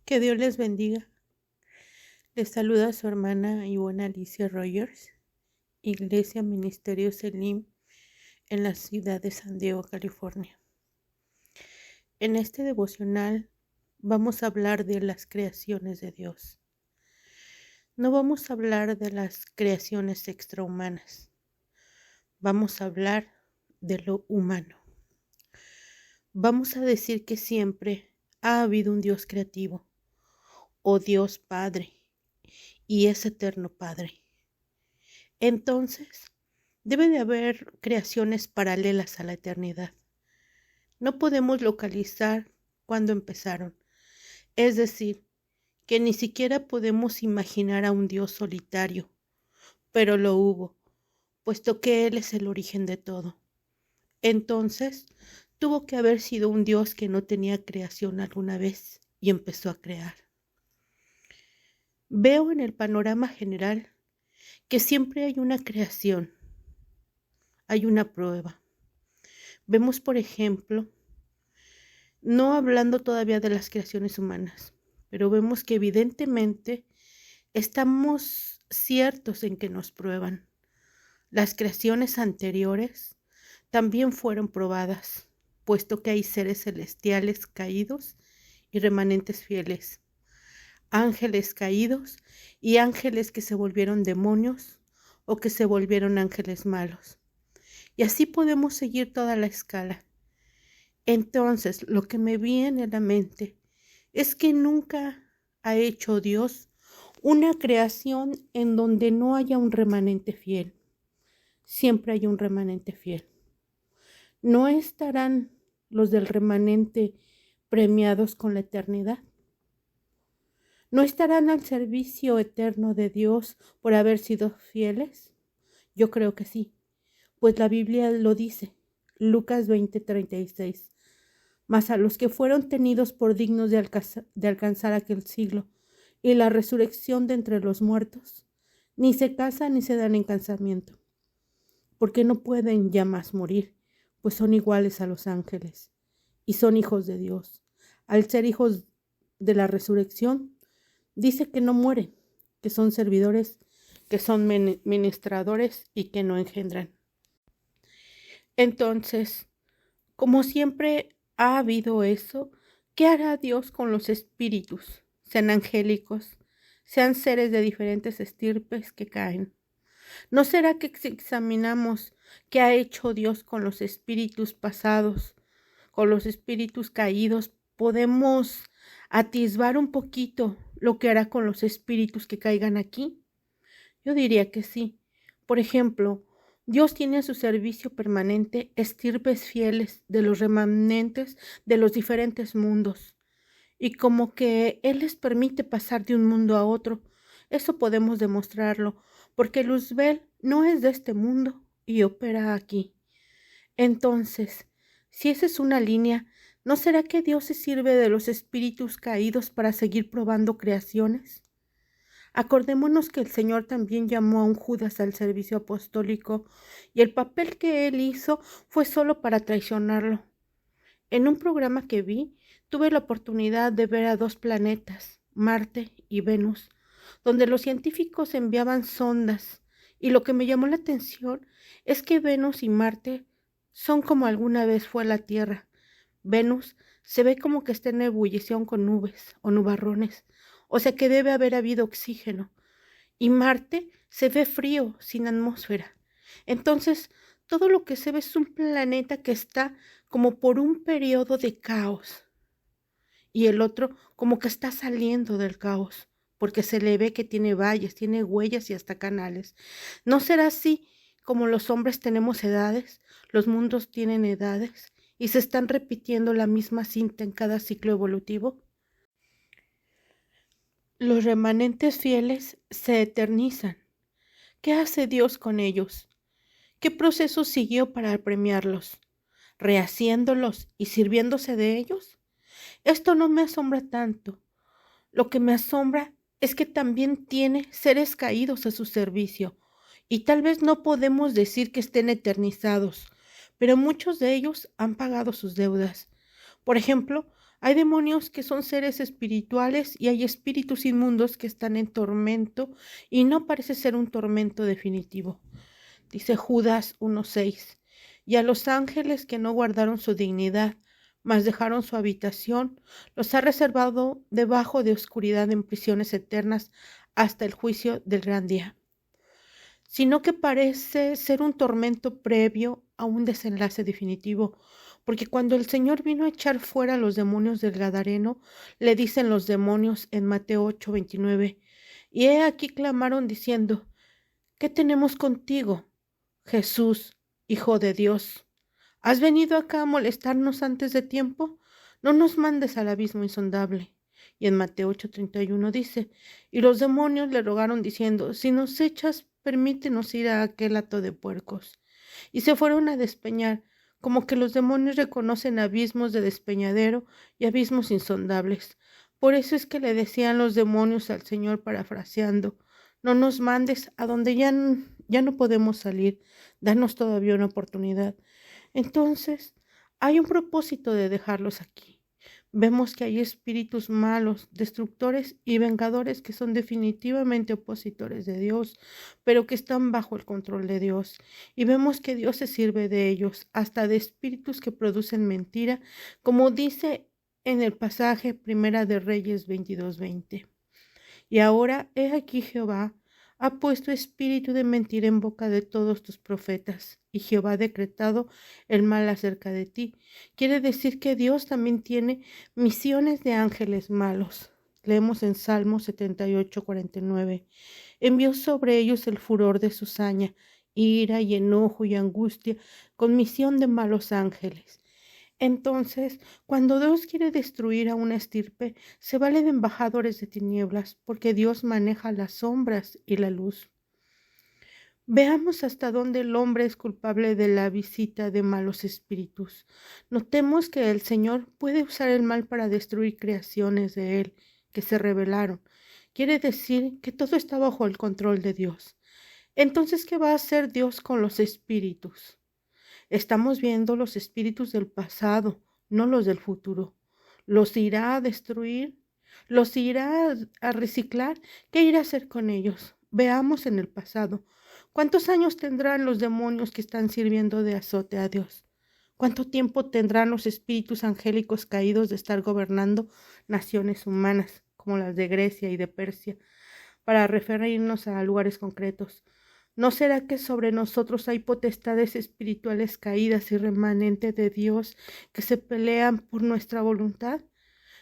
Que Dios les bendiga. Les saluda su hermana Ivona Alicia Rogers, Iglesia Ministerio Selim, en la ciudad de San Diego, California. En este devocional vamos a hablar de las creaciones de Dios. No vamos a hablar de las creaciones extrahumanas. Vamos a hablar de lo humano. Vamos a decir que siempre ha habido un Dios creativo, o Dios Padre, y es eterno Padre. Entonces, debe de haber creaciones paralelas a la eternidad. No podemos localizar cuándo empezaron. Es decir, que ni siquiera podemos imaginar a un Dios solitario, pero lo hubo, puesto que Él es el origen de todo. Entonces, tuvo que haber sido un Dios que no tenía creación alguna vez y empezó a crear. Veo en el panorama general que siempre hay una creación, hay una prueba. Vemos, por ejemplo, no hablando todavía de las creaciones humanas, pero vemos que evidentemente estamos ciertos en que nos prueban. Las creaciones anteriores también fueron probadas, puesto que hay seres celestiales caídos y remanentes fieles, ángeles caídos y ángeles que se volvieron demonios o que se volvieron ángeles malos. Y así podemos seguir toda la escala. Entonces, lo que me viene a la mente es que nunca ha hecho Dios una creación en donde no haya un remanente fiel. Siempre hay un remanente fiel. ¿No estarán los del remanente premiados con la eternidad? ¿No estarán al servicio eterno de Dios por haber sido fieles? Yo creo que sí, pues la Biblia lo dice, Lucas 20:36. Mas a los que fueron tenidos por dignos de alcanzar aquel siglo y la resurrección de entre los muertos, ni se casan ni se dan en casamiento, porque no pueden ya más morir, pues son iguales a los ángeles y son hijos de Dios. Al ser hijos de la resurrección, dice que no mueren, que son servidores, que son ministradores y que no engendran. Entonces, como siempre ha habido eso, ¿qué hará Dios con los espíritus, sean angélicos, sean seres de diferentes estirpes que caen? ¿No será que si examinamos qué ha hecho Dios con los espíritus pasados, con los espíritus caídos, podemos atisbar un poquito lo que hará con los espíritus que caigan aquí? Yo diría que sí. Por ejemplo, Dios tiene a su servicio permanente estirpes fieles de los remanentes de los diferentes mundos. Y como que Él les permite pasar de un mundo a otro, eso podemos demostrarlo, porque Luzbel no es de este mundo y opera aquí. Entonces, si esa es una línea, ¿no será que Dios se sirve de los espíritus caídos para seguir probando creaciones? Acordémonos que el Señor también llamó a un Judas al servicio apostólico y el papel que él hizo fue solo para traicionarlo. En un programa que vi, tuve la oportunidad de ver a dos planetas, Marte y Venus, donde los científicos enviaban sondas, y lo que me llamó la atención es que Venus y Marte son como alguna vez fue la Tierra. Venus se ve como que está en ebullición con nubes o nubarrones, o sea que debe haber habido oxígeno, y Marte se ve frío, sin atmósfera. Entonces, todo lo que se ve es un planeta que está como por un periodo de caos, y el otro como que está saliendo del caos, porque se le ve que tiene valles, tiene huellas y hasta canales. ¿No será así como los hombres tenemos edades, los mundos tienen edades, y se están repitiendo la misma cinta en cada ciclo evolutivo? Los remanentes fieles se eternizan. ¿Qué hace Dios con ellos? ¿Qué proceso siguió para premiarlos? ¿Rehaciéndolos y sirviéndose de ellos? Esto no me asombra tanto. Lo que me asombra es que también tiene seres caídos a su servicio, y tal vez no podemos decir que estén eternizados, pero muchos de ellos han pagado sus deudas. Por ejemplo, Hay demonios que son seres espirituales y hay espíritus inmundos que están en tormento y no parece ser un tormento definitivo. Dice Judas 1:6. Y a los ángeles que no guardaron su dignidad, mas dejaron su habitación, los ha reservado debajo de oscuridad en prisiones eternas hasta el juicio del gran día. Sino que parece ser un tormento previo a un desenlace definitivo, porque cuando el Señor vino a echar fuera a los demonios del Gadareno, le dicen los demonios en Mateo 8:29, y he aquí clamaron diciendo: ¿qué tenemos contigo, Jesús, Hijo de Dios? ¿Has venido acá a molestarnos antes de tiempo? No nos mandes al abismo insondable. Y en Mateo 8:31 dice: y los demonios le rogaron diciendo: si nos echas, permítenos ir a aquel hato de puercos. Y se fueron a despeñar, como que los demonios reconocen abismos de despeñadero y abismos insondables. Por eso es que le decían los demonios al Señor parafraseando: no nos mandes a donde ya no podemos salir, danos todavía una oportunidad. Entonces, hay un propósito de dejarlos aquí. Vemos que hay espíritus malos, destructores y vengadores que son definitivamente opositores de Dios, pero que están bajo el control de Dios. Y vemos que Dios se sirve de ellos, hasta de espíritus que producen mentira, como dice en el pasaje Primera de Reyes 22:20. Y ahora, he aquí Jehová ha puesto espíritu de mentira en boca de todos tus profetas, y Jehová ha decretado el mal acerca de ti. Quiere decir que Dios también tiene misiones de ángeles malos. Leemos en Salmo 78:49. Envió sobre ellos el furor de su saña, ira y enojo y angustia, con misión de malos ángeles. Entonces, cuando Dios quiere destruir a una estirpe, se vale de embajadores de tinieblas, porque Dios maneja las sombras y la luz. Veamos hasta dónde el hombre es culpable de la visita de malos espíritus. Notemos que el Señor puede usar el mal para destruir creaciones de Él que se rebelaron. Quiere decir que todo está bajo el control de Dios. Entonces, ¿qué va a hacer Dios con los espíritus? Estamos viendo los espíritus del pasado, no los del futuro. ¿Los irá a destruir? ¿Los irá a reciclar? ¿Qué irá a hacer con ellos? Veamos en el pasado. ¿Cuántos años tendrán los demonios que están sirviendo de azote a Dios? ¿Cuánto tiempo tendrán los espíritus angélicos caídos de estar gobernando naciones humanas, como las de Grecia y de Persia, para referirnos a lugares concretos? ¿No será que sobre nosotros hay potestades espirituales caídas y remanentes de Dios que se pelean por nuestra voluntad?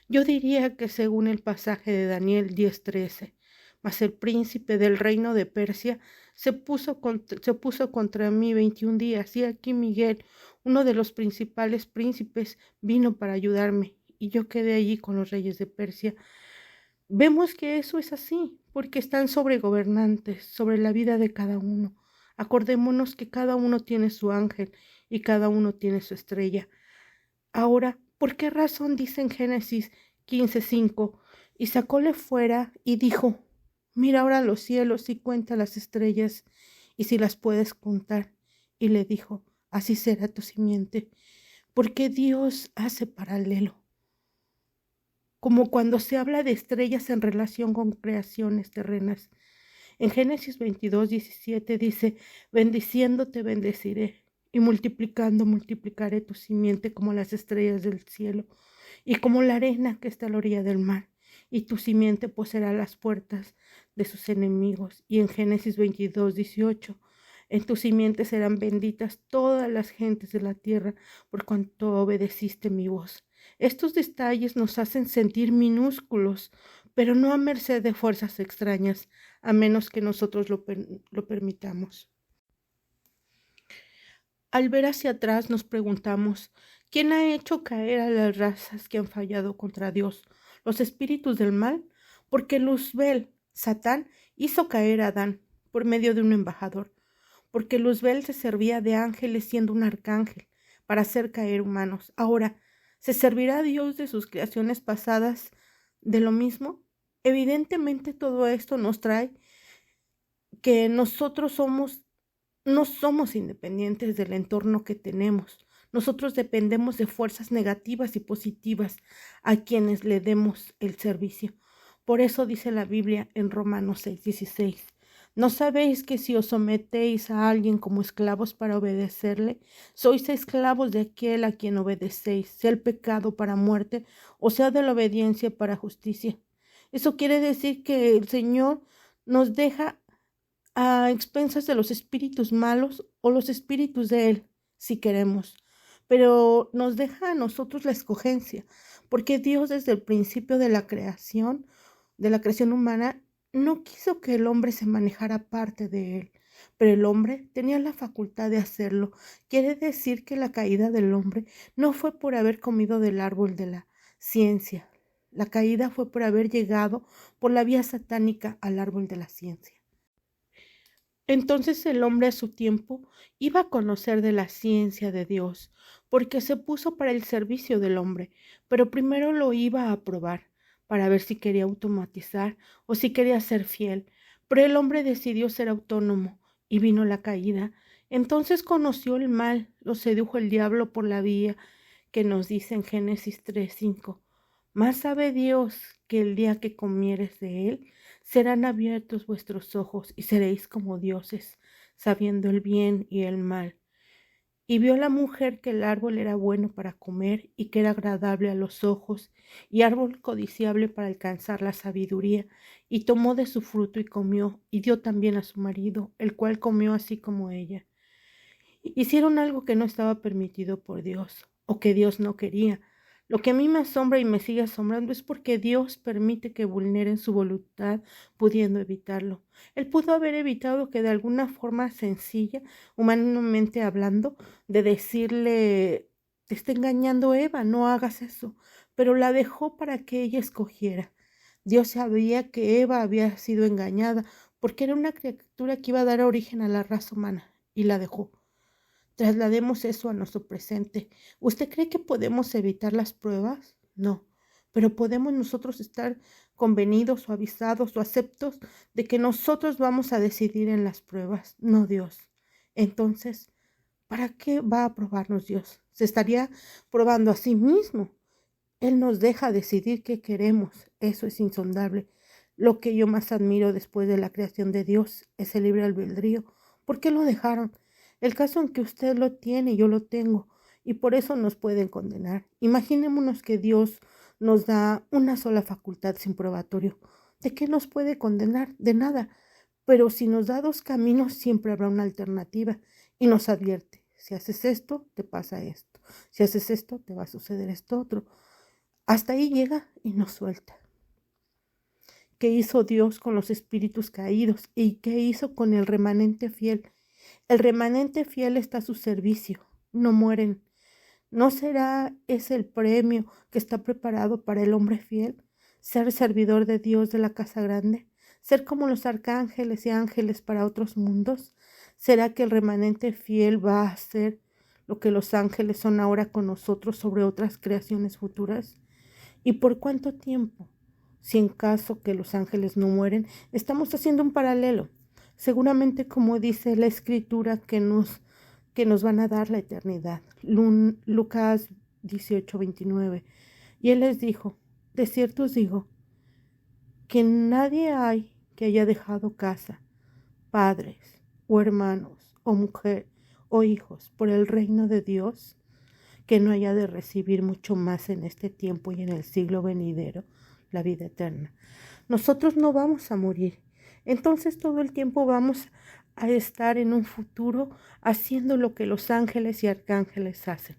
Yo diría que según el pasaje de Daniel 10:13, mas el príncipe del reino de Persia se puso contra mí 21 días, y aquí Miguel, uno de los principales príncipes, vino para ayudarme, y yo quedé allí con los reyes de Persia. Vemos que eso es así, porque están sobre gobernantes, sobre la vida de cada uno. Acordémonos que cada uno tiene su ángel y cada uno tiene su estrella. Ahora, ¿por qué razón dice en Génesis 15:5? Y sacóle fuera y dijo: mira ahora los cielos y cuenta las estrellas, y si las puedes contar. Y le dijo: así será tu simiente, porque Dios hace paralelo, como cuando se habla de estrellas en relación con creaciones terrenas. En Génesis 22:17 dice: bendiciéndote bendeciré, y multiplicando multiplicaré tu simiente como las estrellas del cielo, y como la arena que está a la orilla del mar, y tu simiente poseerá las puertas de sus enemigos. Y en Génesis 22:18, en tu simiente serán benditas todas las gentes de la tierra, por cuanto obedeciste mi voz. Estos detalles nos hacen sentir minúsculos, pero no a merced de fuerzas extrañas, a menos que nosotros lo permitamos. Al ver hacia atrás nos preguntamos: ¿quién ha hecho caer a las razas que han fallado contra Dios? ¿Los espíritus del mal? Porque Luzbel, Satán, hizo caer a Adán por medio de un embajador. Porque Luzbel se servía de ángeles siendo un arcángel para hacer caer humanos. Ahora, ¿se servirá Dios de sus creaciones pasadas de lo mismo? Evidentemente todo esto nos trae que nosotros no somos independientes del entorno que tenemos. Nosotros dependemos de fuerzas negativas y positivas a quienes le demos el servicio. Por eso dice la Biblia en Romanos 6:16. ¿No sabéis que si os sometéis a alguien como esclavos para obedecerle, sois esclavos de aquel a quien obedecéis, sea el pecado para muerte o sea de la obediencia para justicia? Eso quiere decir que el Señor nos deja a expensas de los espíritus malos o los espíritus de Él, si queremos. Pero nos deja a nosotros la escogencia, porque Dios desde el principio de la creación humana, no quiso que el hombre se manejara aparte de Él, pero el hombre tenía la facultad de hacerlo. Quiere decir que la caída del hombre no fue por haber comido del árbol de la ciencia. La caída fue por haber llegado por la vía satánica al árbol de la ciencia. Entonces el hombre a su tiempo iba a conocer de la ciencia de Dios, porque se puso para el servicio del hombre, pero primero lo iba a probar, para ver si quería automatizar o si quería ser fiel. Pero el hombre decidió ser autónomo, y vino la caída. Entonces conoció el mal, lo sedujo el diablo por la vía que nos dice en Génesis 3:5. Más sabe Dios que el día que comieres de él, serán abiertos vuestros ojos y seréis como dioses, sabiendo el bien y el mal. Y vio la mujer que el árbol era bueno para comer y que era agradable a los ojos y árbol codiciable para alcanzar la sabiduría, y tomó de su fruto y comió, y dio también a su marido, el cual comió así como ella. Hicieron algo que no estaba permitido por Dios, o que Dios no quería. Lo que a mí me asombra y me sigue asombrando es porque Dios permite que vulneren su voluntad pudiendo evitarlo. Él pudo haber evitado que de alguna forma sencilla, humanamente hablando, de decirle, te está engañando Eva, no hagas eso, pero la dejó para que ella escogiera. Dios sabía que Eva había sido engañada porque era una criatura que iba a dar origen a la raza humana y la dejó. Traslademos eso a nuestro presente. ¿Usted cree que podemos evitar las pruebas? No, pero podemos nosotros estar convenidos o avisados o aceptos de que nosotros vamos a decidir en las pruebas, no Dios. Entonces, ¿para qué va a probarnos Dios? Se estaría probando a sí mismo. Él nos deja decidir qué queremos. Eso es insondable. Lo que yo más admiro después de la creación de Dios es el libre albedrío. ¿Por qué lo dejaron? El caso en que usted lo tiene, yo lo tengo, y por eso nos pueden condenar. Imaginémonos que Dios nos da una sola facultad sin probatorio. ¿De qué nos puede condenar? De nada. Pero si nos da dos caminos, siempre habrá una alternativa y nos advierte. Si haces esto, te pasa esto. Si haces esto, te va a suceder esto otro. Hasta ahí llega y nos suelta. ¿Qué hizo Dios con los espíritus caídos? ¿Y qué hizo con el remanente fiel? El remanente fiel está a su servicio, no mueren. ¿No será ese el premio que está preparado para el hombre fiel? Ser servidor de Dios de la casa grande, ser como los arcángeles y ángeles para otros mundos. ¿Será que el remanente fiel va a hacer lo que los ángeles son ahora con nosotros sobre otras creaciones futuras? ¿Y por cuánto tiempo? Si en caso que los ángeles no mueren, estamos haciendo un paralelo. Seguramente, como dice la escritura, que nos van a dar la eternidad. Lucas 18:29. Y él les dijo, de cierto os digo, que nadie hay que haya dejado casa, padres, o hermanos, o mujer, o hijos, por el reino de Dios, que no haya de recibir mucho más en este tiempo y en el siglo venidero, la vida eterna. Nosotros no vamos a morir. Entonces todo el tiempo vamos a estar en un futuro haciendo lo que los ángeles y arcángeles hacen.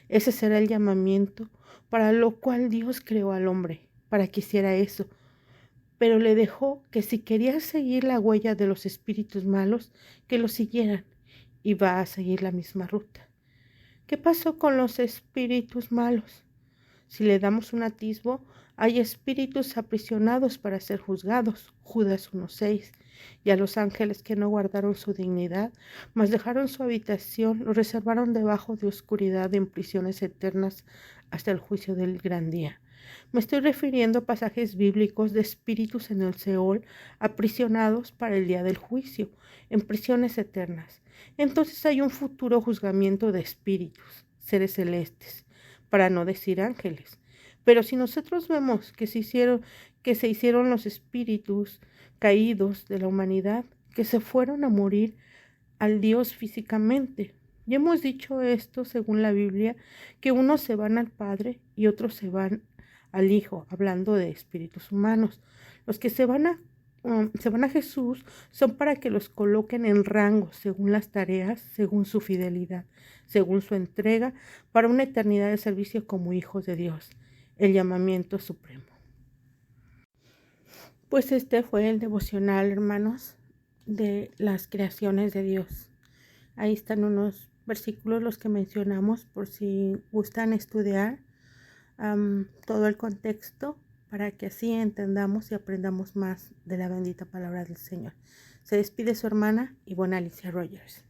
Ese será el llamamiento para lo cual Dios creó al hombre, para que hiciera eso. Pero le dejó que si quería seguir la huella de los espíritus malos, que lo siguieran, y va a seguir la misma ruta. ¿Qué pasó con los espíritus malos? Si le damos un atisbo, hay espíritus aprisionados para ser juzgados, Judas 1:6, y a los ángeles que no guardaron su dignidad, mas dejaron su habitación, los reservaron debajo de oscuridad en prisiones eternas hasta el juicio del gran día. Me estoy refiriendo a pasajes bíblicos de espíritus en el Seol, aprisionados para el día del juicio, en prisiones eternas. Entonces hay un futuro juzgamiento de espíritus. seres celestes, para no decir ángeles. Pero si nosotros vemos que se hicieron los espíritus caídos de la humanidad, que se fueron a morir al Dios físicamente. Ya hemos dicho esto según la Biblia, que unos se van al Padre y otros se van al Hijo, hablando de espíritus humanos. Los que se van a Jesús son para que los coloquen en rango según las tareas, según su fidelidad, según su entrega, para una eternidad de servicio como hijos de Dios, el llamamiento supremo. Pues este fue el devocional, hermanos, de las creaciones de Dios. Ahí están unos versículos los que mencionamos por si gustan estudiar todo el contexto para que así entendamos y aprendamos más de la bendita palabra del Señor. Se despide su hermana Ivonne Alicia Rogers.